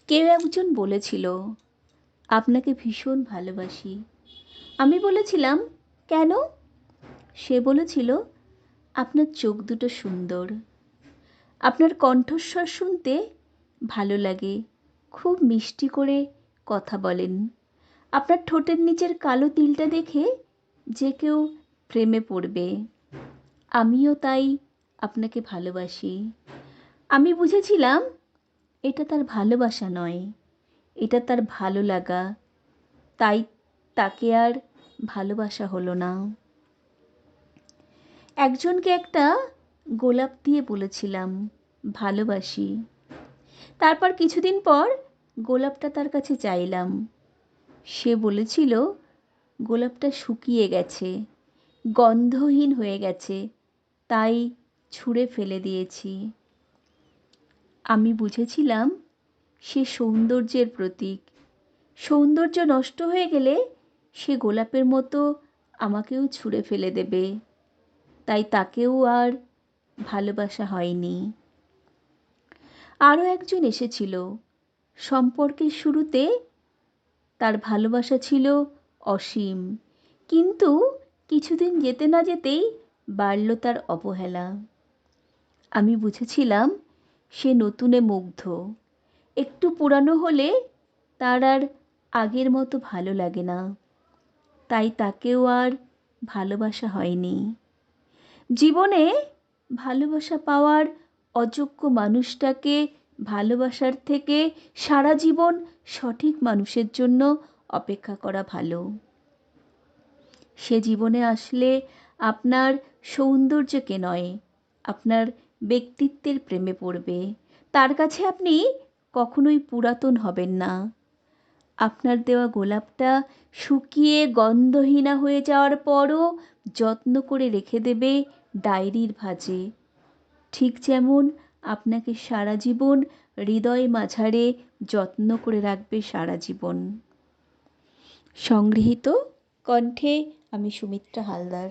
কেউ একজন বলেছিল, আপনাকে ভীষণ ভালোবাসি। আমি বলেছিলাম, কেন? সে বলেছিল, আপনার চোখ দুটো সুন্দর, আপনার কণ্ঠস্বর শুনতে ভালো লাগে, খুব মিষ্টি করে কথা বলেন, আপনার ঠোঁটের নিচের কালো তিলটা দেখে যে কেউ প্রেমে পড়বে। আমিও তাই আপনাকে ভালোবাসি। আমি বুঝেছিলাম এটা তার ভালোবাসা নয়, এটা তার ভালো লাগা। তাই তাকে আর ভালোবাসা হলো না। একজনকে একটা গোলাপ দিয়ে বলেছিলাম ভালোবাসি। তারপর কিছুদিন পর গোলাপটা তার কাছে চাইলাম। সে বলেছিল গোলাপটা শুকিয়ে গেছে, গন্ধহীন হয়ে গেছে, তাই ছুঁড়ে ফেলে দিয়েছি। আমি বুঝেছিলাম সে সৌন্দর্যের প্রতীক। সৌন্দর্য নষ্ট হয়ে গেলে সে গোলাপের মতো আমাকেও ছুঁড়ে ফেলে দেবে। তাই তাকেও আর ভালোবাসা হয়নি। আরও একজন এসেছিল। সম্পর্কের শুরুতে তার ভালোবাসা ছিল অসীম, কিন্তু কিছুদিন যেতে না যেতেই বাড়ল তার অবহেলা। আমি বুঝেছিলাম সে নতুনে মুগ্ধ। একটু পুরানো হলে তার আর আগের মতো ভালো লাগে না। তাই তাকেও আর ভালোবাসা হয়নি। জীবনে ভালোবাসা পাওয়ার অযোগ্য মানুষটাকে ভালোবাসার থেকে সারা জীবন সঠিক মানুষের জন্য অপেক্ষা করা ভালো। সে জীবনে আসলে আপনার সৌন্দর্যকে নয়, আপনার ব্যক্তিত্বের প্রেমে পড়বে। তার কাছে আপনি কখনোই পুরাতন হবেন না। আপনার দেওয়া গোলাপটা শুকিয়ে গন্ধহীনা হয়ে যাওয়ার পরও যত্ন করে রেখে দেবে ডায়েরির ভাঁজে। ঠিক যেমন আপনাকে সারা জীবন হৃদয় মাঝারে যত্ন করে রাখবে সারা জীবন। সংগৃহীত, কণ্ঠে আমি সুমিত্রা হালদার।